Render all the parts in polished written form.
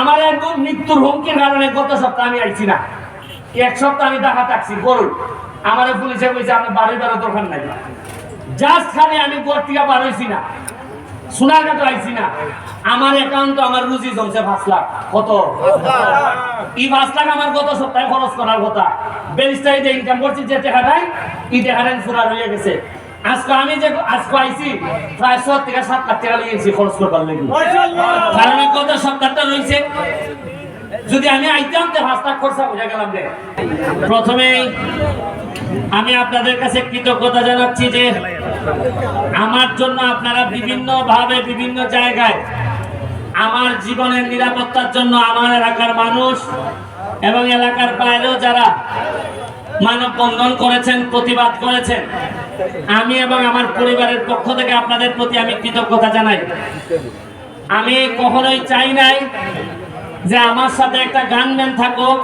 আমার একদম মৃত্যুর হুমকির কারণে গত সপ্তাহ আমি আইছি না, এক সপ্তাহ আমি ঢাকা থাকছি গরুর। আমার পুলিশে কইছে আপনি বাড়ি বেরোর দরকার নাই, জাস্ট খালি আমি ঘর থেকে বার হইছি না, সোনারঘাট আইছি না, আমার অ্যাকাউন্ট আমার রুজি জমছে 5 লাখ। কত? এই 5 লাখ আমার গত সপ্তাহে খরচ করার কথা। ব্যারিস্টারি যে ইনকাম করছি যে টাকাটাই, এই টাকাটাই ফুরা রয়ে গেছে। আজকে আমি যে আজকে আইছি প্রায় 7 থেকে 7 লাখ টাকা লিয়েছি খরচ করবার লাগি, কারণ গত সপ্তাহটা রয়েছে। যদি আমি আইতাম তো 5 লাখ খরচা হয়ে গেলাম। যে প্রথমেই আমি আপনাদের কাছে কৃতজ্ঞতা জানাচ্ছি যে আমার জন্য আপনারা বিভিন্ন ভাবে বিভিন্ন জায়গায় আমার জীবনের নিরাপত্তার জন্য আমার এলাকার মানুষ এবং এলাকার বাইরেও যারা মানববন্ধন করেছেন, প্রতিবাদ করেছেন, আমি এবং আমার পরিবারের পক্ষ থেকে আপনাদের প্রতি আমি কৃতজ্ঞতা জানাই। আমি কখনোই চাই নাই যে আমার সাথে একটা গানম্যান থাকুক,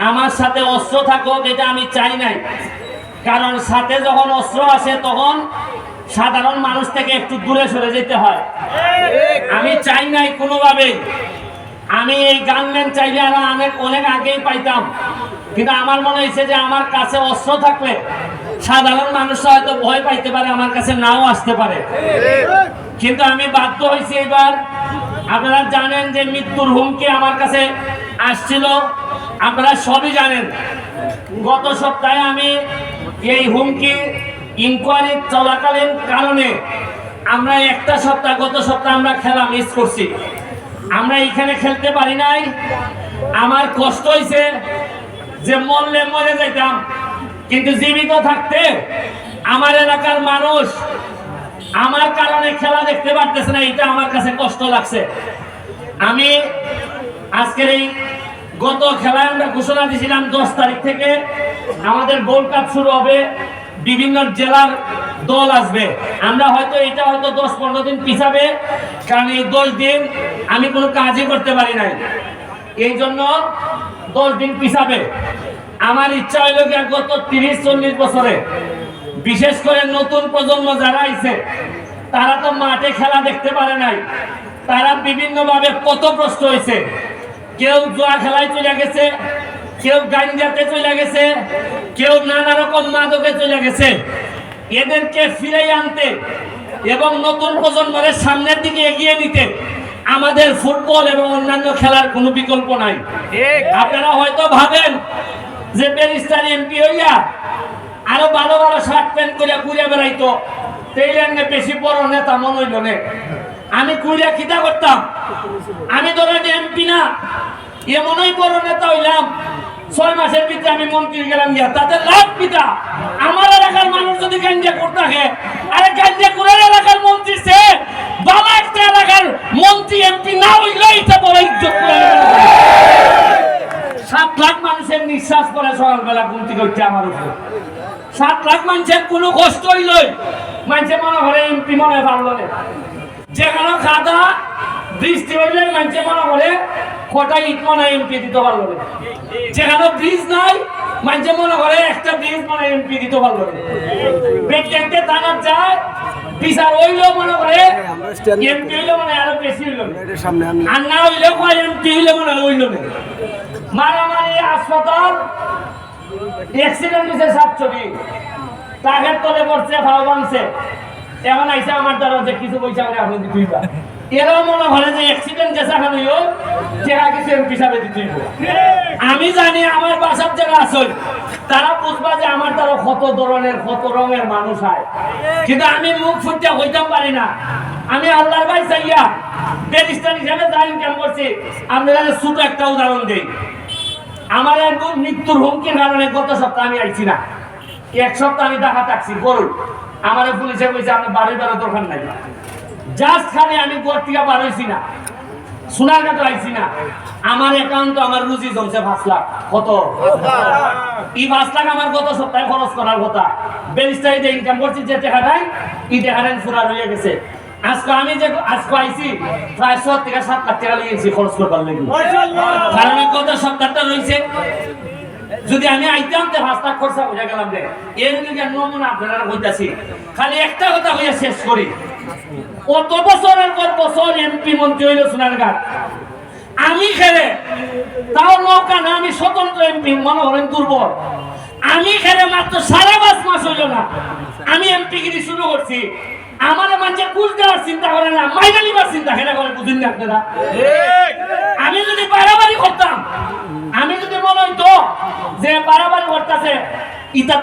আমার সাথে অস্ত্র থাকুক, এটা আমি চাই নাই। কারণ সাথে যখন অস্ত্র আসে তখন সাধারণ মানুষ থেকে একটু দূরে সরে যেতে হয়। আমি চাই নাই কোনোভাবে। আমি এই গানম্যান চাইলে আরো অনেক আগেই পাইতাম, কিন্তু আমার মনে হয়েছে যে আমার কাছে অস্ত্র থাকলে সাধারণ মানুষরা হয়তো ভয় পাইতে পারে, আমার কাছে নাও আসতে পারে। কিন্তু আমি বাধ্য হয়েছি এবার। আপনারা জানেন যে মৃত্যুর হুমকি আমার কাছে আসছিল, আপনারা সবই জানেন। গত সপ্তাহে আমি এই হুমকি ইনকোয়ারি চলাকালীন কারণে আমরা একটা সপ্তাহ, গত সপ্তাহে আমরা খেলা মিস করছি, আমরা এখানে খেলতে পারি নাই। আমার কষ্ট হয়েছে যে মরলে মরে যেতাম, কিন্তু জীবিত থাকতে আমার এলাকার মানুষ আমার কারণে খেলা দেখতে পারতেছে না, এটা আমার কাছে কষ্ট লাগছে। আমি আজকের এই গত খেলায় আমরা ঘোষণা দিয়েছিলাম 10 তারিখ থেকে আমাদের গোল্ড কাপ শুরু হবে, বিভিন্ন জেলার দল আসবে। আমরা হয়তো 10-15 দিন পিছাবে, কারণ এই 10 দিন আমি কোনো কাজই করতে পারি নাই, এই জন্য 10 দিন পিছাবে। আমার ইচ্ছা হইল যে গত 30-40 বছরে বিশেষ করে নতুন প্রজন্ম যারা আইছে তারা তো মাঠে খেলা দেখতে পারে নাই, তারা বিভিন্ন ভাবে পথভ্রষ্ট হয়েছে। কেউ জুয়া খেলায় চলে গেছে, কেউ গাঞ্জাতে চলে গেছে, কেউ নানা রকম মাদকে চলে গেছে। এদেরকে ফিরে আনতে এবং নতুন প্রজন্মের সামনের দিকে এগিয়ে নিতে আমাদের ফুটবল এবং অন্যান্য খেলার কোনো বিকল্প নাই। আপনারা হয়তো ভাবেন যে ব্যারিস্টার এমপি হইয়া আরো ভালো ভালো শার্ট প্যান্ট করে ঘুরে বেড়াইতো, তেইলে বেশি বড় নেতা মনে হইল না। আমি ঘুরে খিতা করতাম, আমি ধরেন এমপি না, এমনই বড় নেতা হইলাম 6 মাসের ভিতরে আমি মন্ত্রী গেলাম গিয়া, তাতে লাভ পিতা। আমার এলাকার মানুষ যদি গাঞ্জা করতে থাকে, আরে গাঞ্জা করে এলাকার মন্ত্রী সে বাবা একটা এলাকার মন্ত্রী এমপি না হইলে এটা বড় ইজ্জত করে। 7 লাখ মানুষের নিঃশ্বাস পরে সকালবেলা ঘুম থেকে উঠছে আমার উপর। 7 লাখ মানুষের কোনো কষ্ট হইল, মানুষের মনে করে এমপি মনে পারল না। যেখানে খাদা বৃষ্টি হইলে মানুষের মনে করে কটা ইট মনে এমপি দিতে পারল না। যেখানে ব্রিজ নাই মানুষের মনে করে একটা ব্রিজ মনে এমপি দিতে পারল না। ব্যক্তিকে থানার যায় বিচার হইলেও মনে করে এমপি হইলে মানে আরো বেশি হইল, আর না হইলেও এমপি হইলে মনে হইল না। মারামারি, হাসপাতাল, অ্যাক্সিডেন্ট হয়েছে 7 টাকার তলে পড়ছে, ভাও ভাঙছে। এখন আইসা আমার দ্বারা যে কিছু পয়সা করে আপনি দিতেই পারেন, এরাও মনে করে যে অ্যাক্সিডেন্ট যেসা হইও টাকা কিছু এমপি হিসাবে দিতেই। আমি জানি আমার বাসার যারা আসল তারা বুঝবা যে আমার দ্বারা কত ধরনের কত রঙের মানুষ হয়, কিন্তু আমি মুখ ফুটতে হইতাম পারি না। আমি আল্লাহর ভাই চাইয়া ব্যারিস্টার হিসাবে যা ইনকাম করছি, আপনারা ছোট একটা উদাহরণ দেই। আমার একদম মৃত্যুর হুমকির কারণে গত সপ্তাহ আমি আইছি না, এক সপ্তাহ আমি ঢাকা থাকছি গরুর। আমার পুলিশে কইছে আপনি বাড়ি বেরোর দরকার নাই, জাস্ট খালি আমি ঘর থেকে বার হইছি না, সোনারঘাট আইছি না, আমার অ্যাকাউন্ট আমার রুজি জমছে 5 লাখ। কত? এই 5 লাখ আমার গত সপ্তাহে খরচ করার কথা। ব্যারিস্টারি যে ইনকাম করছি যে টাকাটাই, এই টাকাটাই ফুরা রয়ে গেছে। আজকে আমি যে আজকে আইছি প্রায় 7 থেকে 7 লাখ টাকা লিয়েছি খরচ করবার লাগি, কারণ গত সপ্তাহটা রয়েছে। যদি আমি আইতাম তো 5 লাখ খরচা হয়ে গেলাম। যে এর দিকে নমুনা আপনারা হইতাছি, খালি একটা কথা হইয়া শেষ করি। কত বছরের পর বছর এমপি মন্ত্রী হইল সোনারঘাট, আমি খেলে তাও নৌকা না, আমি স্বতন্ত্র এমপি, মনে করেন দুর্বল। আমি খেলে মাত্র 5.5 মাস হইল না, আমি এমপি গিরি শুরু করছি। আমার মানুষ ঘুষ দেওয়ার চিন্তা করে না, মাইনা নিবার চিন্তা খেলা করে, বুঝুন না আপনারা? আমি যদি বাড়াবাড়ি করতাম, আমি যদি মনে হইতো যে বাড়াবাড়ি করতেছে, ইটার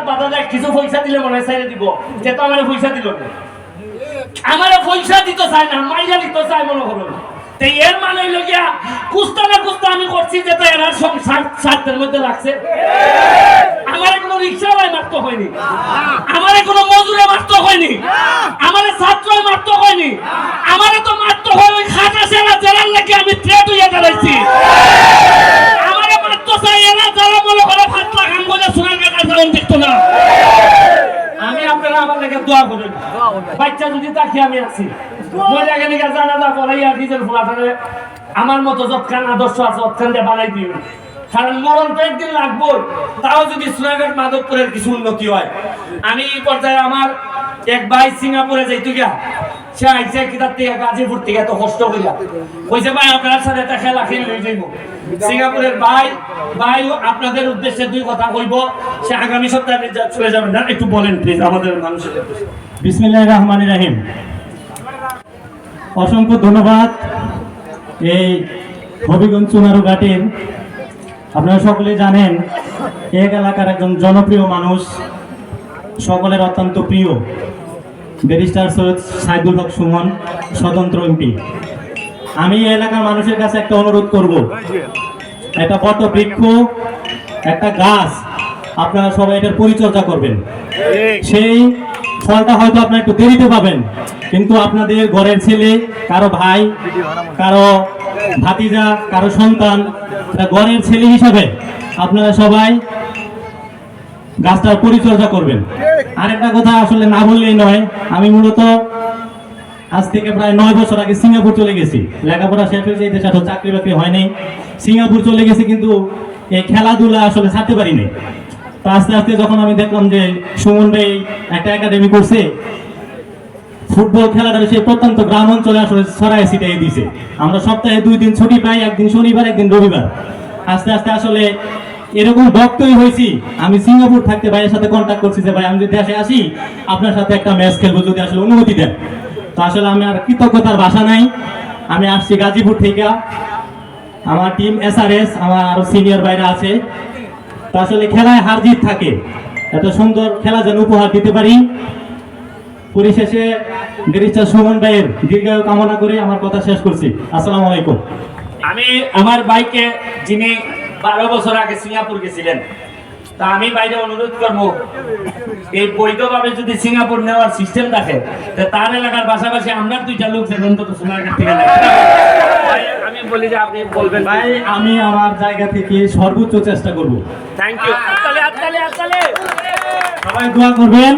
বাধা দেয় কিছু পয়সা দিলে মনে হয় ছেড়ে দিব, যে তো আমার পয়সা দিল না, আমার পয়সা দিতে চায় না, মাইনা দিতে চায় মনে করুন। এর মানে হইল গিয়া কুস্তা না কুস্তা আমি করছি, যে তো এনার স্বার্থের মধ্যে লাগছে। আমার কোনো রিক্সাওয়ালাই মারতে হয়নি, আমার কোনো মজুরে মারতে হয়নি, আমার ছাত্রই মারতে হয়নি, আমার তো মারতে হয় ওই খাটা সেরা জেলার লাগে আমি থ্রেট হইয়া দাঁড়াইছি। আমার মারতে চাই এরা যারা মনে করে ফাটলা খান বলে সোনার কাটা চালন দেখতো না। আমি আপনারা আমার লেগে দোয়া করুন, বাচ্চা যদি তাকে আমি আছি আমার মতো যৎখান আদর্শ আছে অতখান দিয়ে বানাই দিও, কারণ মরণ তো একদিন লাগবো। তাও যদি সোনাঘাট মাধবপুরের কিছু উন্নতি হয়, আমি এই পর্যায়ে আমার এক ভাই সিঙ্গাপুরে যাইতো গিয়া, সে আইসে কিতাব থেকে গাজীপুর থেকে এত কষ্ট করিয়া কইছে ভাই আপনার সাথে একটা খেলা খেলে লই যাইব। সিঙ্গাপুরের ভাই আপনাদের উদ্দেশ্যে 2 কথা কইব, সে আগামী সপ্তাহে চলে যাবেন না, একটু বলেন প্লিজ আমাদের মানুষের। বিসমিল্লাহির রহমানির রহিম। অসংখ্য ধন্যবাদ এই হবিগঞ্জ চুনারুঘাটের, আপনারা সকলে জানেন এক এলাকার একজন জনপ্রিয় মানুষ, সকলের অত্যন্ত প্রিয় ব্যারিস্টার সৈয়দ সাইদুল হক সুমন, স্বতন্ত্র এমপি। আমি এই এলাকার মানুষের কাছে একটা অনুরোধ করব, একটা বট বৃক্ষ, একটা গাছ, আপনারা সবাই এটার পরিচর্যা করবেন। সেই ফলটা হয়তো আপনারা একটু দেরিতে পাবেন, কিন্তু আপনাদের ঘরের ছেলে, কারো ভাই, কারো ভাতিজা, কারো সন্তান, ঘরের ছেলে হিসাবে আপনারা সবাই গাছটার পরিচর্যা করবেন। আরেকটা কথা আসলে না বললেই নয়, আমি মূলত আজ থেকে প্রায় 9 বছর আগে সিঙ্গাপুর চলে গেছি, লেখাপড়া শেষ হয়েছে, এই দেশে আসলে চাকরি বাকরি হয়নি, সিঙ্গাপুর চলে গেছি, কিন্তু এই খেলাধুলা আসলে ছাড়তে পারিনি। তো আস্তে আস্তে যখন আমি দেখলাম যে সুমন ভাই একটা একাডেমি করছে, ফুটবল খেলাটা সে প্রত্যন্ত গ্রাম অঞ্চলে আসলে ছড়ায় ছিটিয়ে দিছে। আমরা সপ্তাহে 2 দিন ছুটি পাই, একদিন শনিবার একদিন রবিবার। আস্তে আস্তে আসলে এরকম ভক্তই হয়েছি, আমি সিঙ্গাপুর থাকতে ভাইয়ের সাথে কন্ট্যাক্ট করছি যে ভাই আমি যদি দেশে আসি আপনার সাথে একটা ম্যাচ খেলবো, যদি আসলে অনুমতি দেন। তো আসলে আমি আর কৃতজ্ঞতার ভাষা নাই। আমি আসছি গাজীপুর থেকে, আমার টিম SRS, আমার আরো সিনিয়র বাইরে আছে। তো আসলে খেলায় হার জিত থাকে, এত সুন্দর খেলা যেন উপহার দিতে পারি। পরিশেষে ব্যারিস্টার সুমন ভাইয়ের দীর্ঘায়ু কামনা করে আমার কথা শেষ করছি। আসসালামু আলাইকুম। আমি আমার ভাইকে, যিনি 12 বছর আগে সিঙ্গাপুর গেছিলেন, তা আমি বাইরে অনুরোধ করবো, এই বৈধভাবে যদি সিঙ্গাপুর নেওয়ার সিস্টেম থাকে, তার এলাকার পাশাপাশি আমরা 2টা লোক যে অন্তত সোনারঘাট থেকে আমি বলি যে আপনি বলবেন। ভাই আমি আমার জায়গা থেকে সর্বোচ্চ চেষ্টা করব। Thank you. সবাই দোয়া করবেন,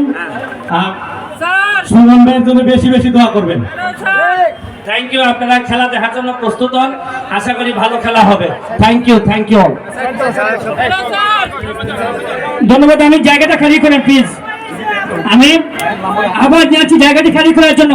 সুমন ভাইয়ের জন্য বেশি বেশি দোয়া করবেন। Thank you. আপনারা খেলা দেখার জন্য প্রস্তুত হন, আশা করি ভালো খেলা হবে। Thank you all. ধন্যবাদ। আমি জায়গাটা খালি করেন প্লিজ, আমি আবার জানাচ্ছি জায়গাটি খালি করার জন্য।